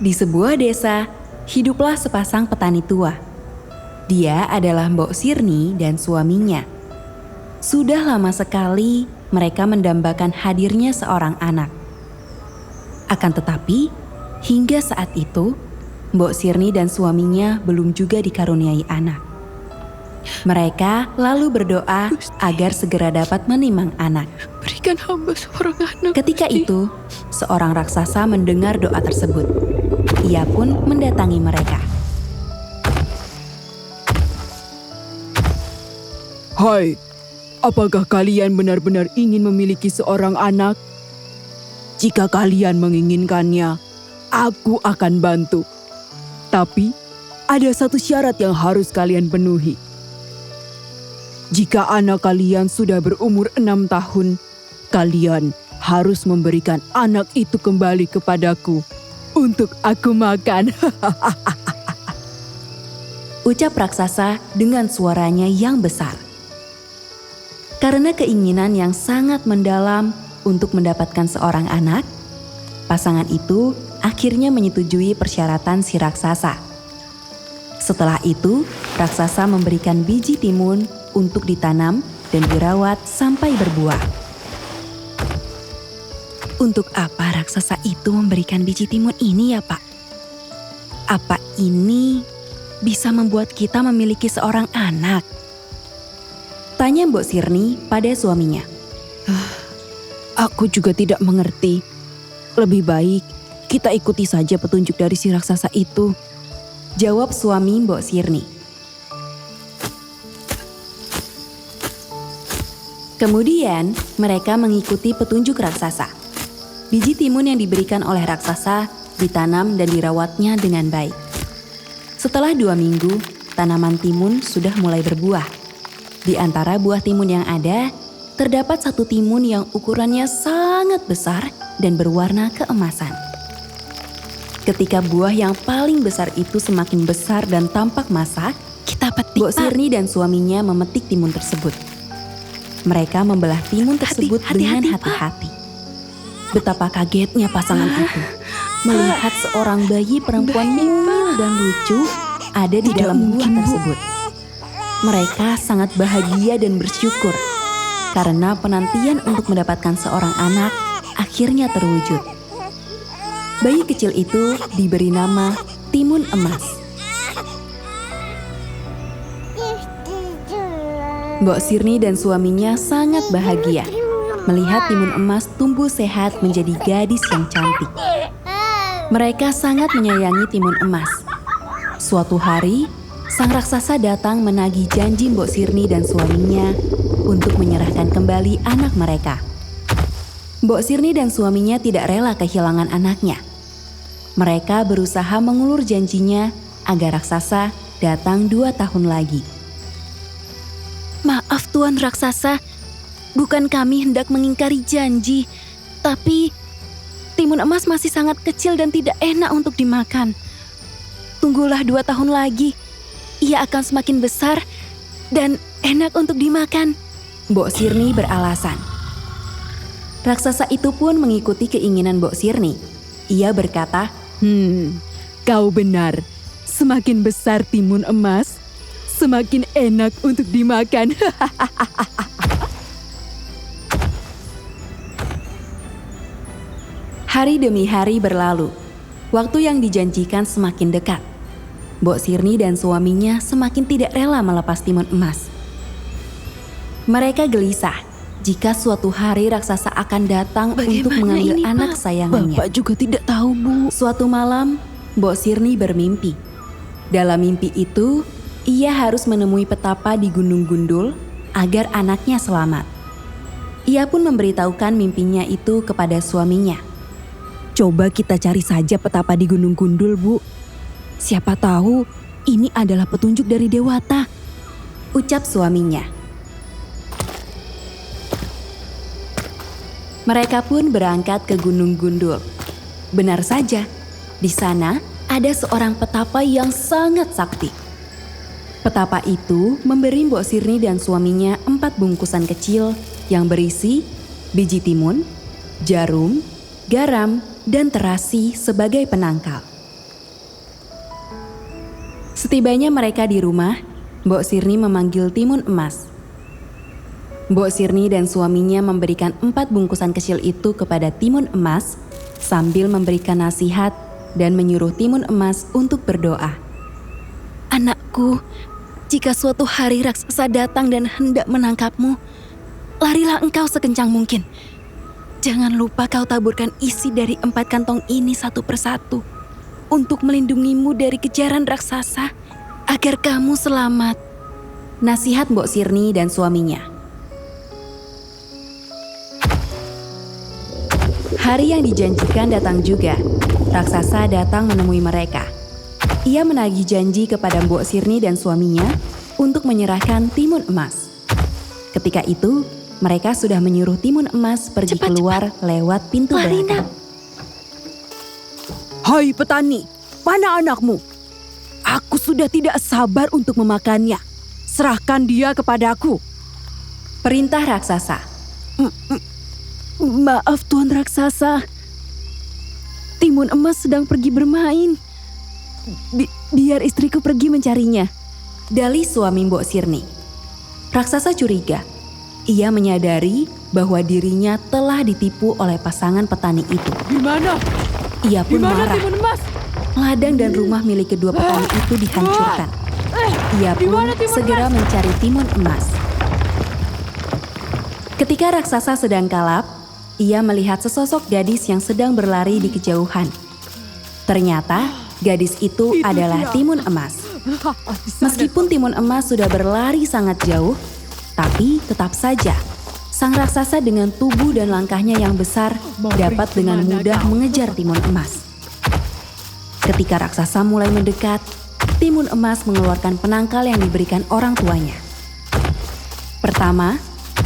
Di sebuah desa, hiduplah sepasang petani tua. Dia adalah Mbok Sirni dan suaminya. Sudah lama sekali mereka mendambakan hadirnya seorang anak. Akan tetapi, hingga saat itu, Mbok Sirni dan suaminya belum juga dikaruniai anak. Mereka lalu berdoa agar segera dapat menimang anak. Berikan hamba seorang anak. Ketika itu, seorang raksasa mendengar doa tersebut. Ia pun mendatangi mereka. Hai, apakah kalian benar-benar ingin memiliki seorang anak? Jika kalian menginginkannya, aku akan bantu. Tapi, ada satu syarat yang harus kalian penuhi. Jika anak kalian sudah berumur 6 tahun, kalian harus memberikan anak itu kembali kepadaku untuk aku makan. Ucap raksasa dengan suaranya yang besar. Karena keinginan yang sangat mendalam untuk mendapatkan seorang anak, pasangan itu akhirnya menyetujui persyaratan si raksasa. Setelah itu, raksasa memberikan biji timun untuk ditanam dan dirawat sampai berbuah. Untuk apa raksasa itu memberikan biji timun ini ya, Pak? Apa ini bisa membuat kita memiliki seorang anak? Tanya Mbok Sirni pada suaminya. Aku juga tidak mengerti. Lebih baik kita ikuti saja petunjuk dari si raksasa itu. Jawab suami Mbok Sirni. Kemudian mereka mengikuti petunjuk raksasa. Biji timun yang diberikan oleh raksasa ditanam dan dirawatnya dengan baik. Setelah 2 minggu, tanaman timun sudah mulai berbuah. Di antara buah timun yang ada, terdapat satu timun yang ukurannya sangat besar dan berwarna keemasan. Ketika buah yang paling besar itu semakin besar dan tampak masak, Kita petik, Mbok Sirni dan suaminya memetik timun tersebut. Mereka membelah timun tersebut dengan hati-hati. Betapa kagetnya pasangan itu melihat seorang bayi perempuan mungil dan lucu ada di dalam buah tersebut. Mereka sangat bahagia dan bersyukur karena penantian untuk mendapatkan seorang anak akhirnya terwujud. Bayi kecil itu diberi nama Timun Emas. Mbok Sirni dan suaminya sangat bahagia melihat timun emas tumbuh sehat menjadi gadis yang cantik. Mereka sangat menyayangi timun emas. Suatu hari, sang raksasa datang menagih janji Mbok Sirni dan suaminya untuk menyerahkan kembali anak mereka. Mbok Sirni dan suaminya tidak rela kehilangan anaknya. Mereka berusaha mengulur janjinya agar raksasa datang 2 tahun lagi. Maaf Tuan Raksasa, bukan kami hendak mengingkari janji, tapi timun emas masih sangat kecil dan tidak enak untuk dimakan. Tunggulah 2 tahun lagi, ia akan semakin besar dan enak untuk dimakan. Mbok Sirni beralasan. Raksasa itu pun mengikuti keinginan Mbok Sirni. Ia berkata, Kau benar. Semakin besar timun emas, semakin enak untuk dimakan. Hari demi hari berlalu. Waktu yang dijanjikan semakin dekat. Mbok Sirni dan suaminya semakin tidak rela melepas timun emas. Mereka gelisah jika suatu hari raksasa akan datang untuk mengambil ini, anak Pak? sayangannya. Bapak juga tidak tahu, Bu. Suatu malam, Mbok Sirni bermimpi. Dalam mimpi itu, ia harus menemui petapa di Gunung Gundul agar anaknya selamat. Ia pun memberitahukan mimpinya itu kepada suaminya. Coba kita cari saja petapa di Gunung Gundul, Bu. Siapa tahu ini adalah petunjuk dari Dewata. Ucap suaminya. Mereka pun berangkat ke Gunung Gundul. Benar saja, di sana ada seorang petapa yang sangat sakti. Petapa itu memberi Mbok Sirni dan suaminya 4 bungkusan kecil yang berisi biji timun, jarum, garam, dan terasi sebagai penangkal. Setibanya mereka di rumah, Mbok Sirni memanggil timun emas. Mbok Sirni dan suaminya memberikan 4 bungkusan kecil itu kepada timun emas sambil memberikan nasihat dan menyuruh timun emas untuk berdoa. Anakku, jika suatu hari raksasa datang dan hendak menangkapmu, larilah engkau sekencang mungkin. Jangan lupa kau taburkan isi dari 4 kantong ini satu persatu untuk melindungimu dari kejaran raksasa agar kamu selamat. Nasihat Mbok Sirni dan suaminya. Hari yang dijanjikan datang juga. Raksasa datang menemui mereka. Ia menagih janji kepada Mbok Sirni dan suaminya untuk menyerahkan timun emas. Ketika itu, mereka sudah menyuruh timun emas pergi keluar lewat pintu belakang. Hai petani, mana anakmu? Aku sudah tidak sabar untuk memakannya. Serahkan dia kepadaku. Perintah raksasa. Maaf Tuan Raksasa, timun emas sedang pergi bermain. Biar istriku pergi mencarinya. Dalih suami Mbok Sirni. Raksasa curiga. Ia menyadari bahwa dirinya telah ditipu oleh pasangan petani itu. Di mana? Ia pun marah. timun emas? Ladang dan rumah milik kedua petani itu dihancurkan. Ia pun segera mencari timun emas. Ketika raksasa sedang kalap, ia melihat sesosok gadis yang sedang berlari di kejauhan. Ternyata gadis itu adalah timun emas. Meskipun timun emas sudah berlari sangat jauh, tapi tetap saja sang raksasa dengan tubuh dan langkahnya yang besar dapat dengan mudah mengejar timun emas. Ketika raksasa mulai mendekat, timun emas mengeluarkan penangkal yang diberikan orang tuanya. Pertama,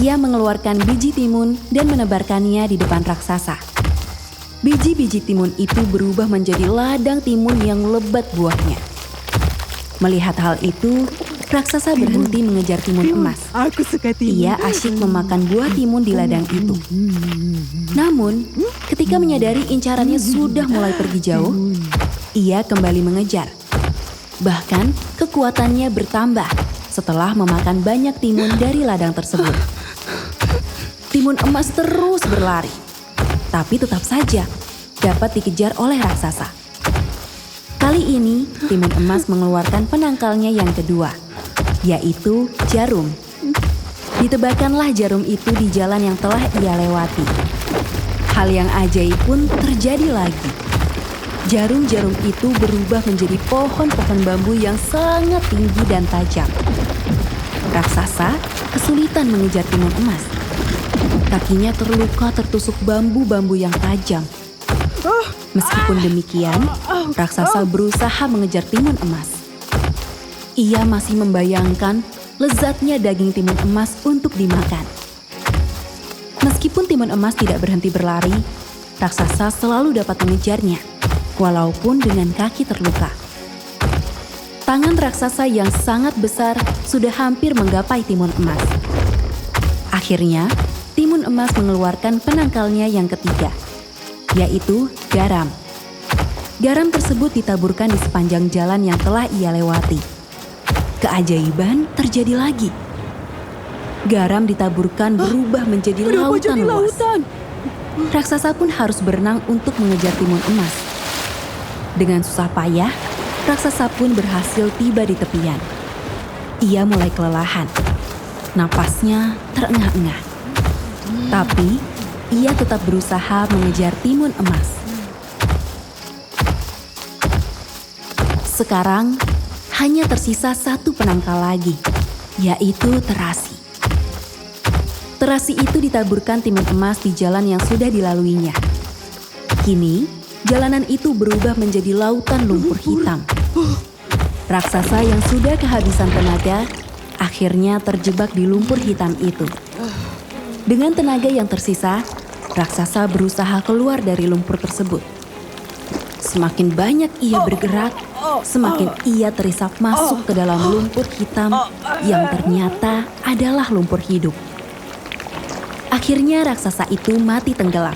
ia mengeluarkan biji timun dan menebarkannya di depan raksasa. Biji-biji timun itu berubah menjadi ladang timun yang lebat buahnya. Melihat hal itu, raksasa berhenti mengejar timun emas. Aku suka timun. Ia asyik memakan buah timun di ladang itu. Namun, ketika menyadari incarannya sudah mulai pergi jauh, ia kembali mengejar. Bahkan, kekuatannya bertambah setelah memakan banyak timun dari ladang tersebut. Timun emas terus berlari, tapi tetap saja dapat dikejar oleh raksasa. Kali ini, timun emas mengeluarkan penangkalnya yang kedua, yaitu jarum. Ditebarkanlah jarum itu di jalan yang telah ia lewati. Hal yang ajaib pun terjadi lagi. Jarum-jarum itu berubah menjadi pohon-pohon bambu yang sangat tinggi dan tajam. Raksasa kesulitan mengejar timun emas. Kakinya terluka tertusuk bambu-bambu yang tajam. Meskipun demikian, raksasa berusaha mengejar timun emas. Ia masih membayangkan lezatnya daging timun emas untuk dimakan. Meskipun timun emas tidak berhenti berlari, raksasa selalu dapat mengejarnya, walaupun dengan kaki terluka. Tangan raksasa yang sangat besar sudah hampir menggapai timun emas. Akhirnya, timun emas mengeluarkan penangkalnya yang ketiga, yaitu garam. Garam tersebut ditaburkan di sepanjang jalan yang telah ia lewati. Keajaiban terjadi lagi. Garam ditaburkan berubah menjadi lautan luas. Raksasa pun harus berenang untuk mengejar timun emas. Dengan susah payah, raksasa pun berhasil tiba di tepian. Ia mulai kelelahan. Napasnya terengah-engah. Tapi, ia tetap berusaha mengejar timun emas. Sekarang, hanya tersisa satu penangkal lagi, yaitu terasi. Terasi itu ditaburkan timun emas di jalan yang sudah dilaluinya. Kini, jalanan itu berubah menjadi lautan lumpur hitam. Raksasa yang sudah kehabisan tenaga, akhirnya terjebak di lumpur hitam itu. Dengan tenaga yang tersisa, raksasa berusaha keluar dari lumpur tersebut. Semakin banyak ia bergerak, semakin ia terisap masuk ke dalam lumpur hitam yang ternyata adalah lumpur hidup. Akhirnya raksasa itu mati tenggelam.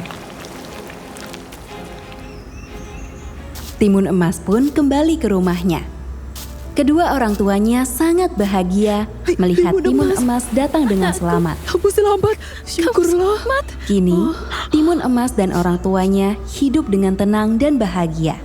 Timun emas pun kembali ke rumahnya. Kedua orang tuanya sangat bahagia melihat timun emas datang dengan selamat. Kamu selamat, syukurlah. Kini, timun emas dan orang tuanya hidup dengan tenang dan bahagia.